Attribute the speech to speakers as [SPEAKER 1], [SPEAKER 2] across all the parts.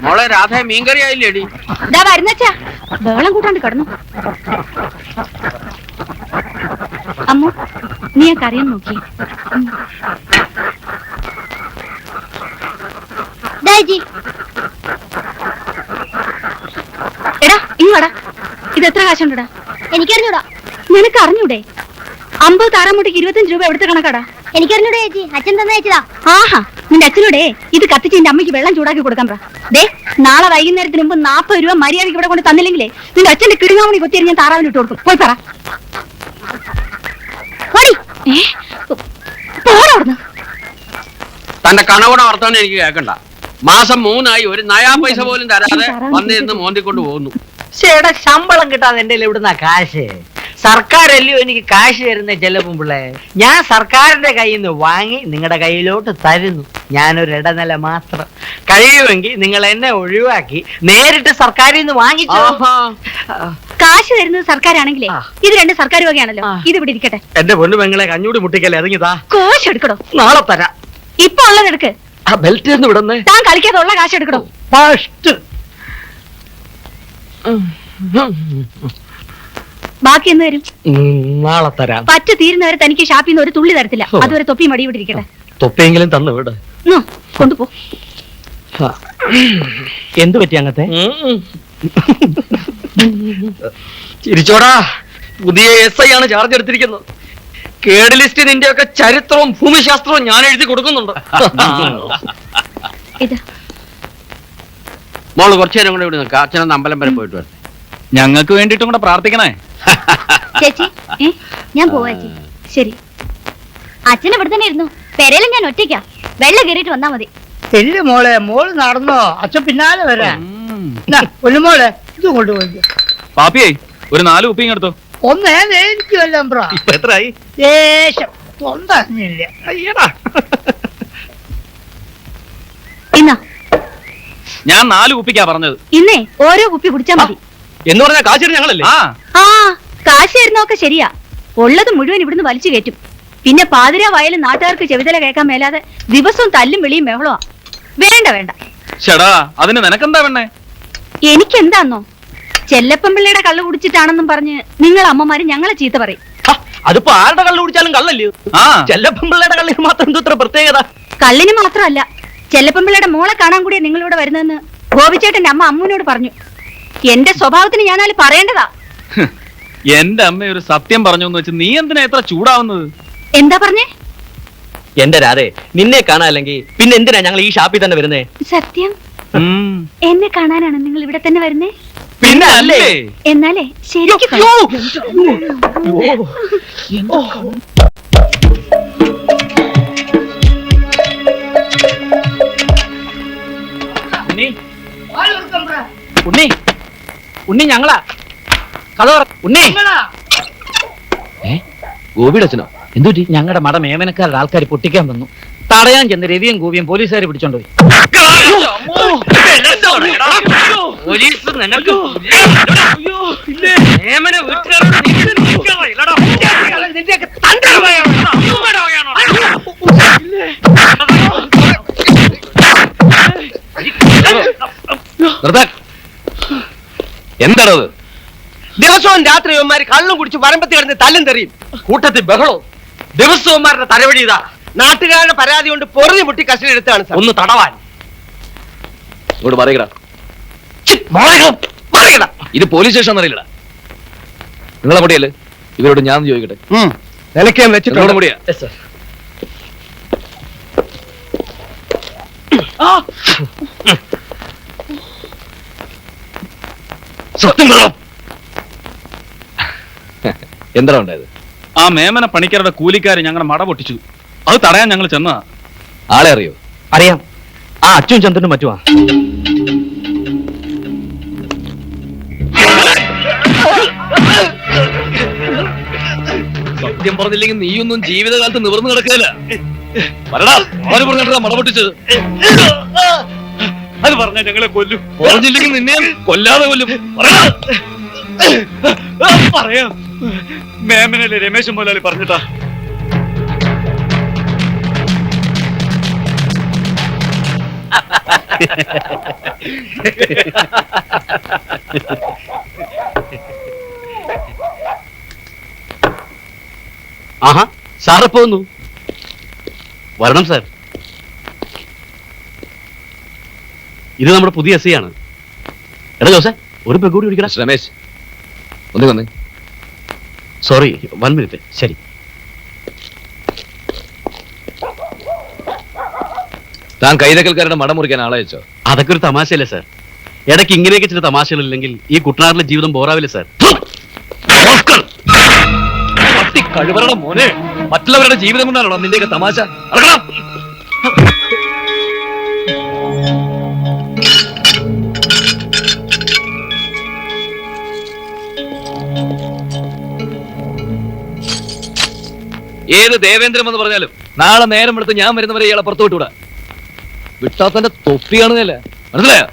[SPEAKER 1] മോളെ രാധ മീൻകറി ആയില്ലേടി?
[SPEAKER 2] ഇതാ വരുന്നച്ചാ, ബഹളം കൂട്ടാണ്ട് കിടന്നു. അമ്മു, നീ ആ കറിയാൻ നോക്കി. എടാ ഇങ്ങടാ, ഇത് എത്ര കാശുണ്ടടാ?
[SPEAKER 3] എനിക്കറിഞ്ഞൂടാ.
[SPEAKER 2] നിനക്ക് അറിഞ്ഞൂടെ? 50 താറാമുട്ടിക്ക് 25 രൂപ എവിടുത്തെ കണക്കാടാ?
[SPEAKER 3] എനിക്കറിഞ്ഞൂടെ ചേച്ചി, അച്ഛൻ തന്നെ അയച്ചതാ.
[SPEAKER 2] ആഹാ, നിന്റെ അച്ഛനോടെ ഇത് കത്തിച്ച് എന്റെ അമ്മയ്ക്ക് വെള്ളം ചൂടാക്കി കൊടുക്കാൻ പറ. ദേ, നാളെ വൈകുന്നേരത്തിന് മുമ്പ് 40 രൂപ മര്യാദയ്ക്ക് ഇവിടെ കൊണ്ട് തന്നില്ലെങ്കിലേ നിന്റെ അച്ഛന്റെ കിടുങ്ങാമണി കൊത്തിരി ഞാൻ താറാവിന് ഇട്ട് കൊടുക്കും. പോയി പറ. പോടവിടുന്ന്.
[SPEAKER 1] തന്റെ കണകുണ വർത്തമാനം എനിക്ക് കേൾക്കണ്ട. മാസം 3 ആയി, ഒരു നയാ പൈസ പോലും തരാതെ വന്നിരുന്ന് മോന്തിക്കൊണ്ട് പോകുന്നു.
[SPEAKER 4] ചേട്ടാ, ശമ്പളം കിട്ടാതെ എന്റെ എവിടുന്ന കാശ്? സർക്കാരല്ലയോ എനിക്ക് കാശ് തരുന്ന ചെലവും പിള്ളേ. ഞാൻ സർക്കാരിന്റെ കയ്യിൽ നിന്ന് വാങ്ങി നിങ്ങളുടെ കയ്യിലോട്ട് തരുന്നു. ഞാനൊരു ഇടനില മാത്രം. കഴിയുമെങ്കിൽ നിങ്ങൾ എന്നെ ഒഴിവാക്കി നേരിട്ട് സർക്കാരിൽ നിന്ന് വാങ്ങിച്ചോ.
[SPEAKER 2] കാശ് തരുന്നത് സർക്കാരാണെങ്കിലേ ഇത് 2 സർക്കാർ വകയാണല്ലോ. ഇത് ഇവിടെ ഇരിക്കട്ടെ.
[SPEAKER 4] എന്റെ പൊന്നു പെങ്ങളെ കഞ്ഞൂടി മുട്ടിക്കല്ലേ, ഇറങ്ങിതാ.
[SPEAKER 2] കോശ് എടുക്കടോ.
[SPEAKER 4] നാളെ തരാം.
[SPEAKER 2] ഇപ്പൊ ഉള്ളത് എടുക്ക്.
[SPEAKER 4] ആ ബെൽറ്റ് ഒന്ന് വിടുന്നേ.
[SPEAKER 2] താൻ കളിക്കാതെ ഉള്ള കാശ് എടുക്കടോ.
[SPEAKER 4] ഫസ്റ്റ്
[SPEAKER 2] ബാക്കി എന്ന് വരും.
[SPEAKER 4] നാളെ തരാം.
[SPEAKER 2] പറ്റ തീരുന്നവരെ തനിക്ക് ഷാപ്പിൽ നിന്ന് ഒരു തുള്ളി തരത്തില്ല. അതുവരെ തൊപ്പി മടി ഇവിടെ ഇരിക്കട്ടെ.
[SPEAKER 4] തൊപ്പിയെങ്കിലും തന്നു വിട്.
[SPEAKER 2] കൊണ്ടുപോ.
[SPEAKER 4] എന്തു പറ്റി അങ്ങത്തെ? ചിരിച്ചോടാ, പുതിയ SI ആണ് ചാർജ് എടുത്തിരിക്കുന്നത്. കേഡ് ലിസ്റ്റ് നിന്റെയൊക്കെ ചരിത്രവും ഭൂമിശാസ്ത്രവും ഞാൻ എഴുതി കൊടുക്കുന്നുണ്ട്.
[SPEAKER 1] മോള് കുറച്ചു നേരം കൂടെ ഇവിടെ നിൽക്കാം. അച്ഛനൊന്ന് അമ്പലം വരെ പോയിട്ട് വരട്ടെ.
[SPEAKER 5] ഞങ്ങൾക്ക് വേണ്ടിയിട്ടും കൂടെ പ്രാർത്ഥിക്കണേ.
[SPEAKER 2] ചേച്ചി, ഞാൻ പോവാ ചേച്ചി. ശരി. അച്ഛൻ ഇവിടെ തന്നെ ഇരുന്നു. പെരയിലും ഞാൻ ഒറ്റയ്ക്കാ. വെള്ളം കയറിയിട്ട് വന്നാ മതി.
[SPEAKER 6] ഇല്ല മോളെ, മോള് നടന്നോ? അച്ഛൻ പിന്നാലെ വരാം. ഒന്നുമോളെ ഇത് കൊണ്ടുപോയി.
[SPEAKER 5] പാപ്പിയേ, ഒരു 4 ഉപ്പിയും എടുത്തോ.
[SPEAKER 6] ഒന്നേ എനിക്കുമല്ലോ ബ്രാ.
[SPEAKER 5] ഇപ്പൊ എത്രയായി?
[SPEAKER 6] ദേശം ഒന്നറിഞ്ഞില്ല.
[SPEAKER 5] അയ്യടാ,
[SPEAKER 2] ഇന്നാ
[SPEAKER 5] ഞാൻ 4 കുപ്പിക്കാ പറഞ്ഞത്.
[SPEAKER 2] ഇന്നേ ഓരോ കുപ്പി കുടിച്ചാ മതി
[SPEAKER 5] എന്ന് പറഞ്ഞാൽ കാശ് ഞങ്ങളല്ലേ?
[SPEAKER 2] ആ കാശ് തരുന്നൊക്കെ ശരിയാ. ഉള്ളത് മുഴുവൻ ഇവിടുന്ന് വലിച്ചു കയറ്റും. പിന്നെ പാതിര വയലും നാട്ടുകാർക്ക് ചെവിതല കേൾക്കാൻ മേലാതെ ദിവസവും തല്ലും വിളിയും ബഹളമാ. വേണ്ട വേണ്ട.
[SPEAKER 5] ചേടാ, അതിന് നിനക്കെന്താ വേണ്ടേ?
[SPEAKER 2] എനിക്കെന്താന്നോ, ചെല്ലപ്പൻ പിള്ളയുടെ കള്ളു കുടിച്ചിട്ടാണെന്നും പറഞ്ഞ് നിങ്ങൾ അമ്മമാര് ഞങ്ങളെ ചീത്ത പറയും.
[SPEAKER 4] അതിപ്പോ ആരുടെ കള്ളു കുടിച്ചാലും കള്ളല്ലയോ? ചെല്ലപ്പൻ പിള്ളയുടെ കള്ളിന് മാത്രം എന്തത്ര പ്രത്യേകത?
[SPEAKER 2] കള്ളിന് മാത്രമല്ല, ചെല്ലപ്പൻ പിള്ളയുടെ മോളെ കാണാൻ കൂടിയാ നിങ്ങളിവിടെ വരുന്നതെന്ന് ഗോപിച്ചേട്ടന്റെ അമ്മ അമ്മൂനോട് പറഞ്ഞു. എന്റെ സ്വഭാവത്തിന് ഞാനാല് പറയേണ്ടതാ.
[SPEAKER 5] എന്റെ അമ്മ ഒരു സത്യം പറഞ്ഞു എന്ന് വെച്ച് നീ എന്തിനാ എത്ര ചൂടാവുന്നത്?
[SPEAKER 2] എന്താ പറഞ്ഞേ?
[SPEAKER 4] എന്റെ രാധേ, നിന്നെ കാണാല്ലെങ്കിൽ പിന്നെ എന്തിനാ ഞങ്ങൾ ഈ ഷാപ്പിൽ തന്നെ വരുന്നേ?
[SPEAKER 2] സത്യം, എന്നെ കാണാനാണ് നിങ്ങൾ ഇവിടെ തന്നെ വരുന്നേ?
[SPEAKER 5] പിന്നെ അല്ലേ?
[SPEAKER 2] എന്നാലേ ശരിക്കും
[SPEAKER 4] ഉണ്ണി, ഉണ്ണി ഞങ്ങളാ. കഥ ഉണ്ണി. ഗോപിയുടെ അച്ഛനോ? എന്തുപറ്റി? ഞങ്ങളുടെ മഠം ഏമനക്കാരുടെ ആൾക്കാർ പൊട്ടിക്കാൻ വന്നു. തടയാൻ ചെന്ന് രവിയും ഗോപിയും പോലീസുകാരെ പിടിച്ചോണ്ടുപോയി.
[SPEAKER 5] എന്താണത്?
[SPEAKER 4] ദിവസവും രാത്രി ഇവന്മാര് കള്ളും കുടിച്ച് വരമ്പത്തി കിടന്ന് തല്ലും തെറിയും. കൂട്ടത്തിൽ ബഹളവും. ദിവസവന്മാരുടെ തലവടി ഇതാ. നാട്ടുകാരുടെ പരാതി കൊണ്ട് പൊറിഞ്ഞു മുട്ടി കസ്റ്റഡി എടുത്താണ് ഒന്ന് തടവാൻ.
[SPEAKER 5] ഇങ്ങോട്ട് പറയടാ. ഇത് പോലീസ് സ്റ്റേഷൻ അറിയില്ലടാ. നിങ്ങളെ മുടിയല്ലേ? ഇവരോട് ഞാൻ ചോദിക്കട്ടെ.
[SPEAKER 4] നിലയ്ക്കാൻ വെച്ചിട്ട്
[SPEAKER 5] മുടിയാ?
[SPEAKER 4] സത്യം
[SPEAKER 5] എന്താ ഉണ്ടായത്? ആ മേമന പണിക്കാരുടെ കൂലിക്കാര് ഞങ്ങളുടെ മട പൊട്ടിച്ചു. അത് തടയാൻ ഞങ്ങൾ ചെന്നതാ. ആളെ അറിയോ?
[SPEAKER 4] അറിയാം. ആ അച്ഛൻ ചന്ദ്രനും മറ്റുമാ.
[SPEAKER 5] സത്യം പറഞ്ഞില്ലെങ്കിൽ നീയൊന്നും ജീവിതകാലത്ത് നിവർന്നു കിടക്കില്ല. ആര് പറഞ്ഞിട്ടാ മട പൊട്ടിച്ചത്? അത് പറഞ്ഞാ ഞങ്ങളെ കൊല്ലും. പറഞ്ഞില്ലെങ്കിൽ നിന്നെ കൊല്ലാതെ കൊല്ലും. പറയാം. മേമനല്ലേ രമേശൻ മുതലാളി പറഞ്ഞിട്ടാ.
[SPEAKER 1] ആഹാ, സാർ എപ്പോ വന്നു? വരണം സാർ. ഇത് നമ്മുടെ പുതിയ എസ് ഐ ആണ്. എടാ ജോസേ, ഒരു പെഗ് കൂടി കുടിക്കടാ.
[SPEAKER 5] രമേശ് ഒന്ന് വന്നേ.
[SPEAKER 1] Sorry, 1 minute. ശരി.
[SPEAKER 5] താൻ കൈതക്കൽക്കാരുടെ മടം മുറിക്കാൻ ആളെ വെച്ചോ?
[SPEAKER 1] അതൊക്കെ ഒരു തമാശയല്ലേ സാർ? ഇടയ്ക്ക് ഇങ്ങനെയൊക്കെ ചില തമാശകളില്ലെങ്കിൽ ഈ കുട്ടനാട്ടിലെ ജീവിതം ബോറാവില്ല സാർ.
[SPEAKER 5] കഴിവറ മോനെ, മറ്റുള്ളവരുടെ ജീവിതം കൊണ്ടാണോ നിന്റെയൊക്കെ തമാശ? അടക്കണം. ഏത് ദേവേന്ദ്രം എന്ന് പറഞ്ഞാലും നാളെ നേരം എടുത്ത് ഞാൻ വരുന്നവരെ ഇയാളെ പുറത്തു വിട്ടൂടാ. വിട്ടാ തന്റെ തൊപ്പി കാണുകയല്ലേ, മനസ്സിലായോ?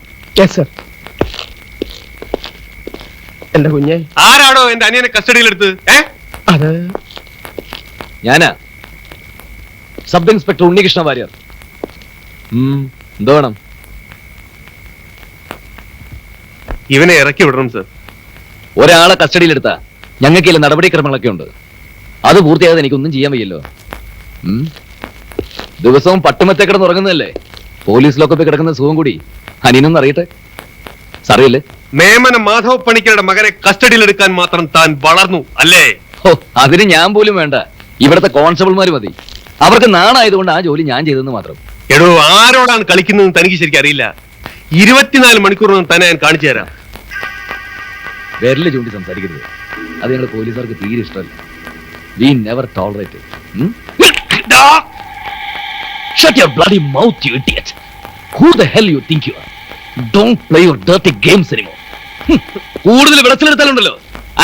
[SPEAKER 6] എന്റെ കുഞ്ഞെ,
[SPEAKER 1] ആരാണോ എന്റെ അനിയനെ കസ്റ്റഡിയിലെടുത്ത്?
[SPEAKER 6] അത്
[SPEAKER 5] ഞാനാ, സബ് ഇൻസ്പെക്ടർ ഉണ്ണികൃഷ്ണ വാര്യർ. എന്തോ വേണം?
[SPEAKER 1] ഇവനെ ഇറക്കി വിടണം സർ.
[SPEAKER 5] ഒരാളെ കസ്റ്റഡിയിലെടുത്താ ഞങ്ങൾക്ക് ചില നടപടിക്രമങ്ങളൊക്കെ ഉണ്ട്. അത് പൂർത്തിയാകാതെ എനിക്കൊന്നും ചെയ്യാൻ വയ്യല്ലോ. ദിവസവും പട്ടുമത്തെ കിടന്ന് ഉറങ്ങുന്നതല്ലേ, പോലീസ് ലോക്കപ്പിൽ കിടക്കുന്ന സുഖം കൂടി അനിയനൊന്നും അറിയട്ടെ. സാറിയല്ലേ,
[SPEAKER 1] മേമന മാധവ് പണിക്കരുടെ മകനെ കസ്റ്റഡിയിലെടുക്കാൻ മാത്രം താൻ വളർന്നു അല്ലേ?
[SPEAKER 5] ഓ, അതിന് ഞാൻ പോലും വേണ്ട, ഇവിടുത്തെ കോൺസ്റ്റബിൾമാര് മതി. അവർക്ക് നാണായതുകൊണ്ട് ആ ജോലി ഞാൻ ചെയ്തെന്ന് മാത്രം.
[SPEAKER 1] എടോ, ആരോടാണ് കളിക്കുന്നതെന്ന് തനിക്ക് ശരിക്കും അറിയില്ല. 24 മണിക്കൂറൊന്നും തന്നെ ഞാൻ കാണിച്ചു തരാം.
[SPEAKER 5] വിരല് ചൂണ്ടി സംസാരിക്കരുത്, അത് ഞങ്ങൾ പോലീസുകാർക്ക് തീരെ ഇഷ്ടമല്ല. We never tolerate it. Shut your bloody mouth, you idiot. Who the hell you think you are? Don't play your dirty games anymore. കൂടുതൽ വിളച്ചിലെടുത്താലുണ്ടല്ലോ,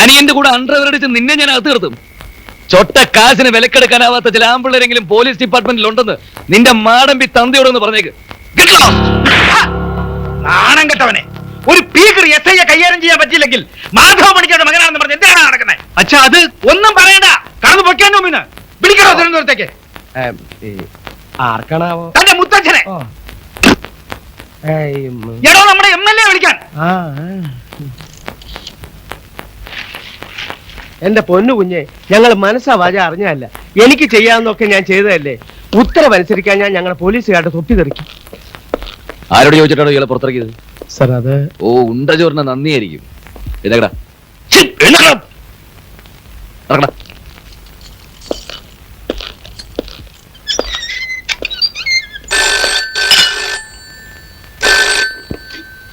[SPEAKER 5] അനിയന്റെ കൂടെ അണ്ടർവെയർ നിന്നെ ഞാൻ അകത്ത് നിർത്തും. ചൊട്ട കാശിന് വിലക്കെടുക്കാനാവാത്ത ചില ആമ്പിള്ളേരെങ്കിലും പോലീസ് ഡിപ്പാർട്ട്മെന്റിൽ ഉണ്ടെന്ന് നിന്റെ മാടമ്പി തന്തയോടൊന്ന് പറഞ്ഞേക്ക്.
[SPEAKER 6] നാണം കെട്ടവനെ, ഒരു പീക്കർ എസ് ഐയെ കൈകാര്യം ചെയ്യാൻ പറ്റിയില്ലെങ്കിൽ മാധവ പണിക്കരുടെ മകനാണെന്ന് പറഞ്ഞ് എന്തിനാണ് നടക്കുന്നത്?
[SPEAKER 1] അച്ഛാ, അത്
[SPEAKER 6] ഒന്നും പറയണ്ട, കടന്നു പൊയ്ക്കാനോ മീന് വിളിക്കണോ തിരുവനന്തപുരത്തേക്ക്?
[SPEAKER 7] ആർക്കാണാവോ?
[SPEAKER 6] തന്റെ മുത്തച്ഛനെ. എടോ, നമ്മുടെ MLA വിളിക്കാൻ.
[SPEAKER 7] എന്റെ പൊന്നു കുഞ്ഞെ, ഞങ്ങൾ മനസ്സാ വാച അറിഞ്ഞല്ല. എനിക്ക് ചെയ്യാവുന്നൊക്കെ ഞാൻ ചെയ്തതല്ലേ. ഉത്തരവനുസരിക്കാൻ ഞാൻ ഞങ്ങളുടെ പോലീസുകാരുടെ തൊപ്പി തെറിക്കും.
[SPEAKER 5] ആരോട് ചോദിച്ചിട്ടാണോ ഇയാളെ പുറത്തിറക്കിയത്?
[SPEAKER 7] സർ, അത്
[SPEAKER 5] ഓ, ഉണ്ട ചോറിന് നന്ദിയായിരിക്കും. ഇതേക്കടാ.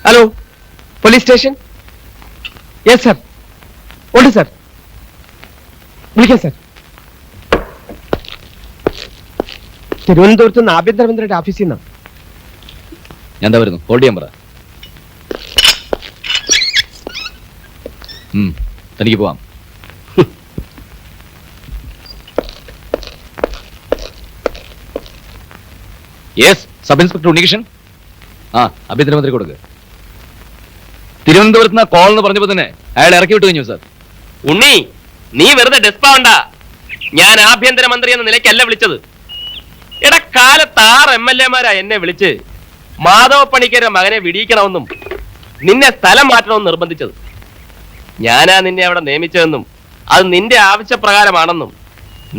[SPEAKER 7] Hello, police station? Yes sir, ഉണ്ട് സർ, വിളിക്കാം സർ. തിരുവനന്തപുരത്ത് നിന്ന് ആഭ്യന്തരമന്ത്രിയുടെ ഓഫീസിൽ നിന്നാണ്.
[SPEAKER 5] ഞാൻ എന്താ വരുന്നു, ഹോൾഡ് ചെയ്യാൻ പറ. തനിക്ക് പോവാം. Yes, sub inspector Unnikrishnan. ആ, ആഭ്യന്തരമന്ത്രി കൊടുക്ക്. തിരുവനന്തപുരത്ത് നിന്ന് കോൾ എന്ന് പറഞ്ഞപ്പോ തന്നെ അയാൾ ഇറക്കി വിട്ടു കഴിഞ്ഞു സാർ.
[SPEAKER 8] ഉണ്ണി, നീ വെറുതെ ഡെസ്പാവണ്ട. ഞാൻ ആഭ്യന്തരമന്ത്രി എന്ന നിലയ്ക്കല്ല വിളിച്ചത്. കാലത്ത് 6 MLA-മാരാ എന്നെ വിളിച്ച് മാധവ പണിക്കരുടെ മകനെ വിടിയിക്കണമെന്നും നിന്നെ സ്ഥലം മാറ്റണമെന്നും നിർബന്ധിച്ചത്. ഞാനാ നിന്നെ അവിടെ നിയമിച്ചതെന്നും അത് നിന്റെ ആവശ്യപ്രകാരമാണെന്നും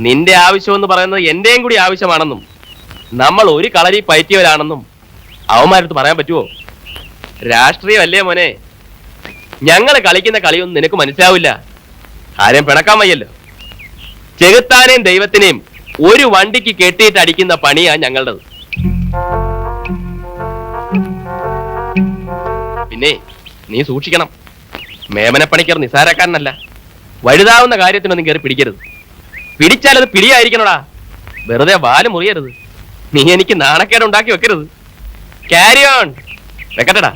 [SPEAKER 8] നിന്റെ ആവശ്യമെന്ന് പറയുന്നത് എന്റെയും കൂടി ആവശ്യമാണെന്നും നമ്മൾ ഒരു കളരി പയറ്റിയവരാണെന്നും അവന്മാരടുത്ത് പറയാൻ പറ്റുമോ? രാഷ്ട്രീയമല്ലേ മോനെ. ഞങ്ങൾ കളിക്കുന്ന കളിയൊന്നും നിനക്ക് മനസ്സിലാവില്ല. ആരെയും പിണക്കാൻ വയ്യല്ലോ. ചെകുത്താനെയും ദൈവത്തിനെയും ഒരു വണ്ടിക്ക് കെട്ടിയിട്ട് അടിക്കുന്ന പണിയാ ഞങ്ങളുടേത്. പിന്നെ നീ സൂക്ഷിക്കണം. മേമനപ്പണിക്കർ നിസാരക്കാരനല്ല. വലുതാവുന്ന കാര്യത്തിനൊന്നും കയറി പിടിക്കരുത്. പിടിച്ചാലത് പിടിയായിരിക്കണോടാ. വെറുതെ വാല് മുറിയരുത്. നീ എനിക്ക് നാണക്കേട് ഉണ്ടാക്കി വെക്കരുത്. Carry on. വെക്കട്ടടാ.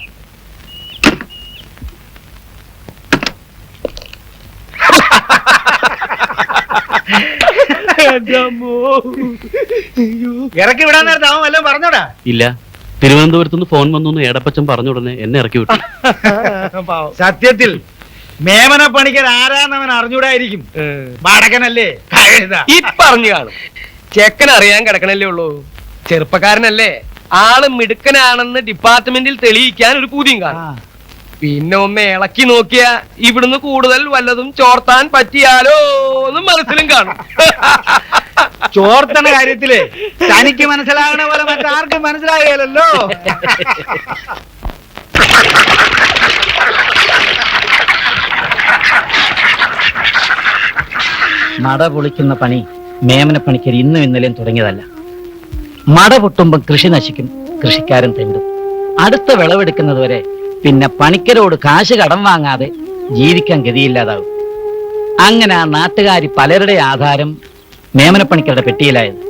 [SPEAKER 6] ഇറക്കി വിടാൻ നേരത്തെ അവൻ വല്ലതും പറഞ്ഞോടാ?
[SPEAKER 1] ഇല്ല, തിരുവനന്തപുരത്ത് നിന്ന് ഫോൺ വന്നു ഏടപ്പച്ചൻ പറഞ്ഞ ഉടനെ എന്നെ ഇറക്കി വിട്ടു.
[SPEAKER 6] സത്യത്തിൽ മേമന പണിക്കർ ആരാന്നവൻ അറിഞ്ഞൂടായിരിക്കും. വാടകനല്ലേ?
[SPEAKER 8] ഈ പറഞ്ഞു കാണും.
[SPEAKER 7] ചെക്കൻ അറിയാൻ കിടക്കണല്ലേ ഉള്ളൂ. ചെറുപ്പക്കാരനല്ലേ, ആള് മിടുക്കനാണെന്ന് ഡിപ്പാർട്ട്മെന്റിൽ തെളിയിക്കാൻ ഒരു കൂതിയും കാണും. പിന്നെ ഒന്ന് ഇളക്കി നോക്കിയാ ഇവിടുന്ന് കൂടുതൽ വല്ലതും ചോർത്താൻ പറ്റിയാലോ എന്നും മനസ്സിലും കാണും.
[SPEAKER 6] ചോർത്തണ കാര്യത്തില് തനിക്ക് മനസ്സിലാകണ പോലെ മറ്റാർക്കും മനസ്സിലാകല്ലോ.
[SPEAKER 4] മട പൊളിക്കുന്ന പണി മേമന പണിക്കർ ഇന്നും ഇന്നലെയും തുടങ്ങിയതല്ല. മട പൊട്ടുമ്പം കൃഷി നശിക്കും, കൃഷിക്കാരൻ തെണ്ടും. അടുത്ത വിളവെടുക്കുന്നത് വരെ പിന്നെ പണിക്കരോട് കാശ് കടം വാങ്ങാതെ ജീവിക്കാൻ ഗതിയില്ലാതാവും. അങ്ങനെ ആ നാട്ടുകാരി പലരുടെ ആധാരം മേമനപ്പണിക്കരുടെ പെട്ടിയിലായത്.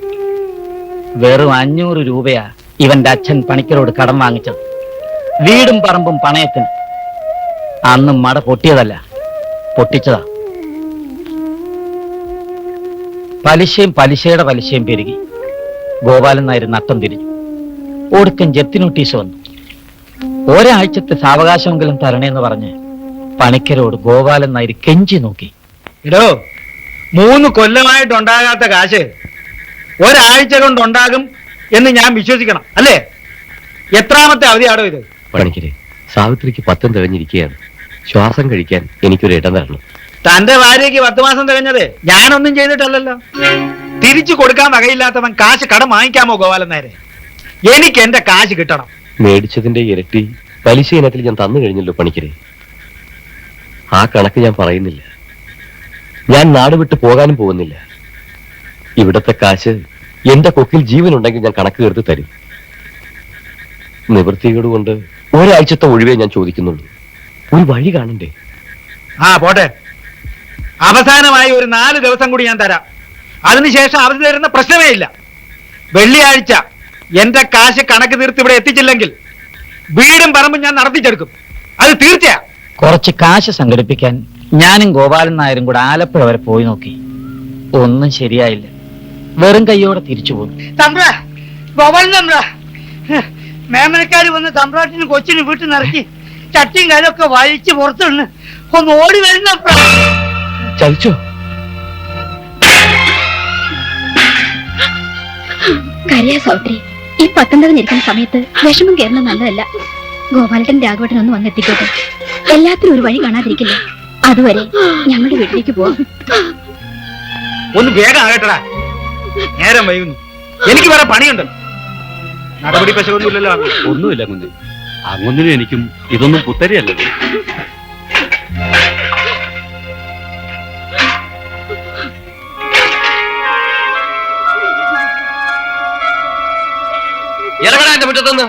[SPEAKER 4] വെറും 500 രൂപയാ ഇവന്റെ അച്ഛൻ പണിക്കരോട് കടം വാങ്ങിച്ചത്, വീടും പറമ്പും പണയത്തിന്. അന്ന് മട പൊട്ടിയതല്ല, പൊട്ടിച്ചതാ. പലിശയും പലിശയുടെ പലിശയും പെരുകി. ഗോപാലൻ നായർ നട്ടം തിരിഞ്ഞു. ഒടുക്കം ജപ്തി നോട്ടീസ് വന്നു. ഒരാഴ്ചത്തെ സാവകാശമെങ്കിലും തരണേന്ന് പറഞ്ഞ് പണിക്കരോട് ഗോപാലൻ നായർ കെഞ്ചി നോക്കി.
[SPEAKER 6] ഇടോ, 3 കൊല്ലമായിട്ടുണ്ടാകാത്ത കാശ് ഒരാഴ്ച കൊണ്ടുണ്ടാകും എന്ന് ഞാൻ വിശ്വസിക്കണം, അല്ലേ? എത്രാമത്തെ അവധിയാണോ ഇത്?
[SPEAKER 8] പണിക്കരെ, സാവിത്രിക്ക് 10 തികഞ്ഞിരിക്കുകയാണ്. ശ്വാസം കഴിക്കാൻ എനിക്കൊരു ഇടം തരണം.
[SPEAKER 6] തന്റെ ഭാര്യയ്ക്ക് 10 മാസം തികഞ്ഞത് ഞാനൊന്നും ചെയ്തിട്ടല്ലല്ലോ. തിരിച്ചു കൊടുക്കാൻ വകയില്ലാത്തവൻ കാശ് കടം വാങ്ങിക്കാമോ ഗോപാലൻ നേരെ? എനിക്ക് എന്റെ കാശ് കിട്ടണം.
[SPEAKER 8] മേടിച്ചതിന്റെ ഇരട്ടി പലിശ ഇനത്തിൽ ഞാൻ തന്നു കഴിഞ്ഞല്ലോ പണിക്കരെ. ആ കണക്ക് ഞാൻ പറയുന്നില്ല. ഞാൻ നാട് വിട്ട് പോകാനും പോകുന്നില്ല. ഇവിടത്തെ കാശ് എന്റെ കൊക്കിൽ ജീവനുണ്ടെങ്കിൽ ഞാൻ കണക്ക് തീർത്ത് തരും. നിവൃത്തികേട് കൊണ്ട് ഒരാഴ്ചത്തെ ഒഴിവേ ഞാൻ ചോദിക്കുന്നുള്ളൂ. ഒരു വഴി കാണണ്ടേ?
[SPEAKER 6] ആ പോട്ടെ, അവസാനമായി ഒരു 4 ദിവസം കൂടി ഞാൻ തരാം. അതിനുശേഷം അവധി തരുന്ന പ്രശ്നമേ ഇല്ല. വെള്ളിയാഴ്ച എന്റെ കാശ് കണക്ക് തീർത്ത് ഇവിടെ എത്തിച്ചില്ലെങ്കിൽ വീടും പറമ്പും ഞാൻ നടത്തിച്ചെടുക്കും. അത് തീർച്ചയാ.
[SPEAKER 4] കുറച്ച് കാശ് സംഘടിപ്പിക്കാൻ ഞാനും ഗോപാലൻ നായരും കൂടെ ആലപ്പുഴ വരെ പോയി നോക്കി. ഒന്നും ശരിയായില്ല. വെറും കൈയോടെ തിരിച്ചു പോന്നു.
[SPEAKER 6] തമ്പ്ര, ഗോപാലൻ തമ്പ്ര, മേമനക്കാര് വന്ന് തമ്പ്രാട്ടിനും കൊച്ചിനും വീട്ടിൽ നിറക്കി ചട്ടിയും കാലൊക്കെ വലിച്ച് പുറത്തുണ്ട്. ഒന്ന് ഓടി വരുന്ന
[SPEAKER 8] ചതിച്ചോ?
[SPEAKER 2] കരയാ സൗത്രി, ഈ 19 ഇരിക്കുന്ന സമയത്ത് വിഷമം കയറുന്നത് നല്ലതല്ല. ഗോപാലട്ടൻ രാഘവട്ടൻ ഒന്ന് വന്നെത്തിക്കോട്ടെ. എല്ലാത്തിനും ഒരു വഴി കാണാതിരിക്കില്ല. അതുവരെ ഞങ്ങളുടെ വീട്ടിലേക്ക് പോവാം.
[SPEAKER 6] ഒന്ന് വേഗം ആകട്ടടാ, നേരം വൈകുന്നു. എനിക്ക് വേറെ പണിയുണ്ട്. നടപടി പശുവൊന്നുമില്ലല്ലോ.
[SPEAKER 5] ഒന്നുമില്ല കുഞ്ഞ്. അങ്ങൊന്നിനും എനിക്കും ഇതൊന്നും പുത്തരിയല്ലല്ലോ.
[SPEAKER 7] ഇറങ്ങടാ എന്റെ മുറ്റത്തുനിന്ന്.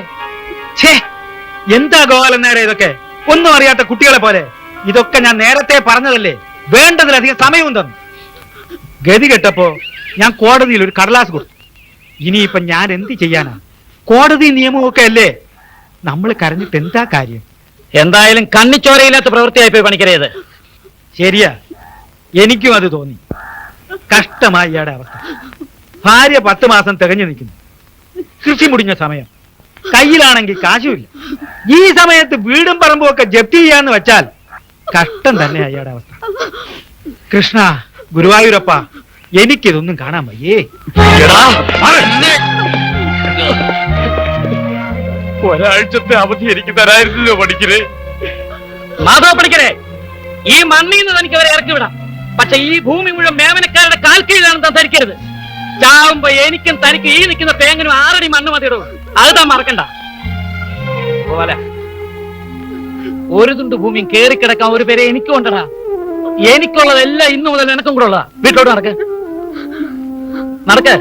[SPEAKER 6] എന്താ ഗോപാലൻ നേരെ ഇതൊക്കെ? ഒന്നും അറിയാത്ത കുട്ടികളെ പോലെ. ഇതൊക്കെ ഞാൻ നേരത്തെ പറഞ്ഞതല്ലേ. വേണ്ടതിലധികം സമയവും തന്നു. ഗതി കെട്ടപ്പോ ഞാൻ കോടതിയിൽ ഒരു കടലാസ് കൊടുത്തു. ഇനിയിപ്പൊ ഞാൻ എന്ത് ചെയ്യാനാ? കോടതി നിയമമൊക്കെ അല്ലേ. നമ്മൾ കരഞ്ഞിട്ട് എന്താ കാര്യം?
[SPEAKER 4] എന്തായാലും കണ്ണിച്ചോരയില്ലാത്ത പ്രവൃത്തിയായിപ്പോയി പണിക്കരേത്.
[SPEAKER 6] ശരിയാ, എനിക്കും അത് തോന്നി. കഷ്ടമായി ഇയാടെ അവസ്ഥ. ഭാര്യ 10 മാസം തികഞ്ഞു നിൽക്കുന്നു. കൃഷി മുടിഞ്ഞ സമയം, കയ്യിലാണെങ്കിൽ കാശുമില്ല. ഈ സമയത്ത് വീടും പറമ്പും ഒക്കെ ജപ്തി ചെയ്യാന്ന് വെച്ചാൽ കഷ്ടം തന്നെ അയാളുടെ അവസ്ഥ. കൃഷ്ണ, ഗുരുവായൂരപ്പ, എനിക്കിതൊന്നും കാണാൻ വയ്യേ.
[SPEAKER 8] ഒരാഴ്ചത്തെ അവധി എനിക്ക് തരായിരുന്നല്ലോ പണിക്കരെ.
[SPEAKER 4] മാധവ പണിക്കരെ, ഈ മണ്ണിൽ നിന്ന് തനിക്ക് അവരെ ഇറക്കി വിടാം. പക്ഷെ ഈ ഭൂമി മുഴുവൻ മേമനക്കാരുടെ കാൽക്കീഴിലാണെന്ന് ധരിക്കരുത്. ചാവുമ്പോ എനിക്കും തനിക്ക് ഈ നിൽക്കുന്ന തേങ്ങനും 6 അടി മണ്ണ് മതിയിടും. അത് താൻ മറക്കണ്ട. പോലെ ഒരു തുണ്ട് ഭൂമിയും കേറിക്കിടക്കാൻ ഒരു പേരെ എനിക്കും ഉണ്ടടാ. എനിക്കുള്ളതെല്ലാം ഇന്നു മുതൽ എനക്കും കൂടെ ഉള്ളതാ. വീട്ടിലോട്ട് നടക്ക്, നടക്ക്.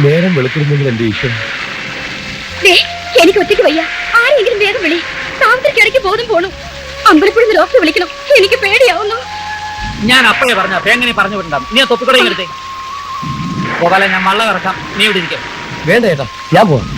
[SPEAKER 8] നേരം വെളുപ്പിടുന്നെങ്കിൽ എന്റെ ഈശ്വരൻ.
[SPEAKER 2] എനിക്ക് ഒറ്റയ്ക്ക് വയ്യ. ആരെങ്കിലും വേഗം വിളി. സാവിത്രിക്ക് ഇടയ്ക്ക് ബോധം പോണു. അമ്പലപ്പുഴ ഡോക്ടറെ വിളിക്കണം. എനിക്ക് പേടിയാവുന്നു.
[SPEAKER 4] ഞാൻ അപ്പഴേ പറഞ്ഞ തേങ്ങനെ പറഞ്ഞു വിടണ്ട. നീ തൊപ്പിക്കൊടയും എടുത്തേ.
[SPEAKER 5] ഗോപാല ഞാൻ വള്ളം ഇറക്കാം, നീ ഇവിടെ ഇരിക്കാം.
[SPEAKER 7] വേണ്ട ചേട്ടാ, ഞാൻ പോവാം.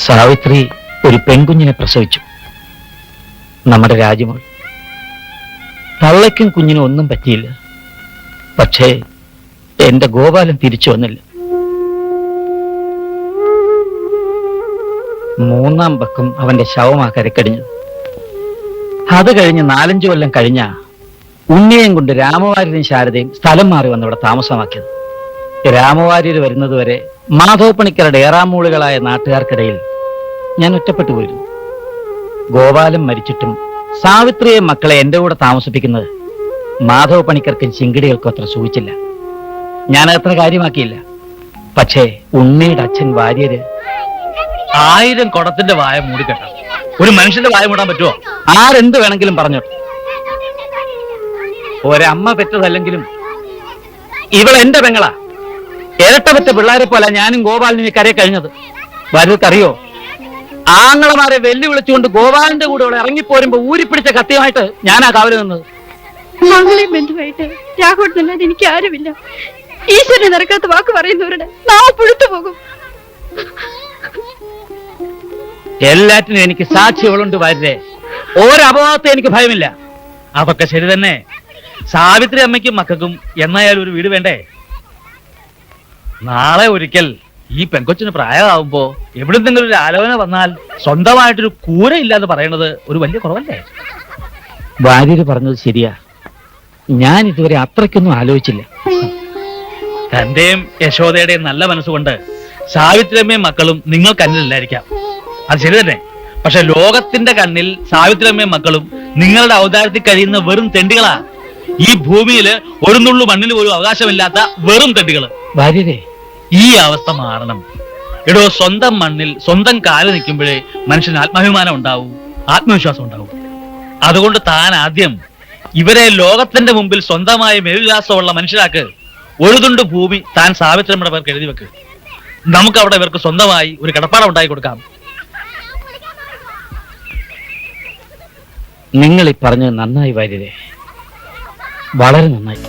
[SPEAKER 6] സാവിത്രി ഒരു പെൺകുഞ്ഞിനെ പ്രസവിച്ചു, നമ്മുടെ രാജ്യമോൾ. തള്ളയ്ക്കും കുഞ്ഞിനും ഒന്നും പറ്റിയില്ല. പക്ഷേ എന്റെ ഗോപാലൻ തിരിച്ചു വന്നില്ല. 3-ാം പക്കം അവന്റെ ശവമാ കരക്കടിഞ്ഞത്. അത് കഴിഞ്ഞ് 4-5 കൊല്ലം കഴിഞ്ഞ ഉണ്ണിയെയും കൊണ്ട് രാമവാര്യരും ശാരദയും സ്ഥലം മാറി വന്നിവിടെ താമസമാക്കിയത്. രാമവാര്യർ വരുന്നതുവരെ മാധവ പണിക്കരുടെ ഏറാമൂളുകളായ നാട്ടുകാർക്കിടയിൽ ഞാൻ ഒറ്റപ്പെട്ടു പോയിരുന്നു. ഗോപാലൻ മരിച്ചിട്ടും സാവിത്രിയെ മക്കളെ എന്റെ കൂടെ താമസിപ്പിക്കുന്നത് മാധവ പണിക്കർക്കും ചിങ്കിടികൾക്കും അത്ര സൂചിച്ചില്ല. ഞാനത്ര കാര്യമാക്കിയില്ല. പക്ഷേ ഉണ്ണിയുടെ അച്ഛൻ വാര്യര്
[SPEAKER 5] 1000 കുടത്തിന്റെ വായ മൂടിക്കെട്ടാം, ഒരു മനുഷ്യന്റെ വായ മൂടാൻ പറ്റുമോ?
[SPEAKER 6] ആരെന്ത് വേണമെങ്കിലും പറഞ്ഞോട്ടെ. ഒരമ്മ പെറ്റതല്ലെങ്കിലും ഇവൾ എന്റെ പെങ്ങളാ. ഇരട്ട പെറ്റ പിള്ളേരെ പോലെ ഞാനും ഗോപാലിനെ കരയെ കഴിഞ്ഞത്. വാര്യർക്കറിയോ? ആങ്ങളമാരെ വെല്ലുവിളിച്ചുകൊണ്ട് ഗോപാലന്റെ കൂടെ ഇവിടെ ഇറങ്ങിപ്പോരുമ്പോ ഊരിപ്പിടിച്ച കത്തിയുമായിട്ട് ഞാനാ കാവല് നിന്നത്.
[SPEAKER 2] മകളെയും ബന്ധുവായിട്ട് രാഘവട്ടനല്ലാതെ എനിക്ക് ആരുമില്ല. ഈശ്വരനെ നടക്കാത്ത വാക്ക് പറയുന്നവരുടെ നാവ് പുഴുത്തു പോകും.
[SPEAKER 6] എല്ലാറ്റിനും എനിക്ക് സാക്ഷികളുണ്ട് വാര്യരെ. ഒരപവാദത്തെ എനിക്ക് ഭയമില്ല.
[SPEAKER 5] അതൊക്കെ ശരി തന്നെ. സാവിത്രി അമ്മയ്ക്കും മക്കൾക്കും എന്നായാലും ഒരു വീട് വേണ്ടേ? നാളെ ഒരിക്കൽ ഈ പെൺകൊച്ചിന് പ്രായമാവുമ്പോ എവിടെന്തെങ്കിലും ഒരു ആലോചന വന്നാൽ സ്വന്തമായിട്ടൊരു കൂരയില്ല എന്ന് പറയുന്നത് ഒരു വലിയ കുറവല്ലേ?
[SPEAKER 6] വാര്യര് പറഞ്ഞത് ശരിയാ. ഞാൻ ഇതുവരെ അത്രയ്ക്കൊന്നും ആലോചിച്ചില്ല.
[SPEAKER 5] തന്റെയും യശോദയുടെയും നല്ല മനസ്സുകൊണ്ട് സാവിത്രിയമ്മയും മക്കളും നിങ്ങൾ കണ്ണിലല്ലായിരിക്കാം, അത് ശരി തന്നെ. പക്ഷെ ലോകത്തിന്റെ കണ്ണിൽ സാവിത്രിയമ്മയും മക്കളും നിങ്ങളുടെ ഔദാര്യത്തിൽ കഴിയുന്ന വെറും തെണ്ടികളാ. ഈ ഭൂമിയിൽ ഒരു നുള്ളു മണ്ണിന് പോലും അവകാശമില്ലാത്ത വെറും തെണ്ടികള്.
[SPEAKER 6] വാര്യരെ,
[SPEAKER 5] ഈ അവസ്ഥ മാറണം. എടോ, സ്വന്തം മണ്ണിൽ സ്വന്തം കാല് നിൽക്കുമ്പോഴേ മനുഷ്യന് ആത്മാഭിമാനം ഉണ്ടാവും, ആത്മവിശ്വാസം ഉണ്ടാവും. അതുകൊണ്ട് താൻ ആദ്യം ഇവരെ ലോകത്തിന്റെ മുമ്പിൽ സ്വന്തമായ മേൽവിലാസമുള്ള മനുഷ്യരാക്ക്. ഒരു തുണ്ട് ഭൂമി താൻ സാവിത്രമ്മയുടെ പേർക്ക് എഴുതി വെക്ക്. നമുക്ക് അവിടെ ഇവർക്ക് സ്വന്തമായി ഒരു കിടപ്പാടം ഉണ്ടാക്കി കൊടുക്കാം.
[SPEAKER 6] നിങ്ങൾ ഈ പറഞ്ഞത് നന്നായി വാര്യരെ, വളരെ നന്നായി.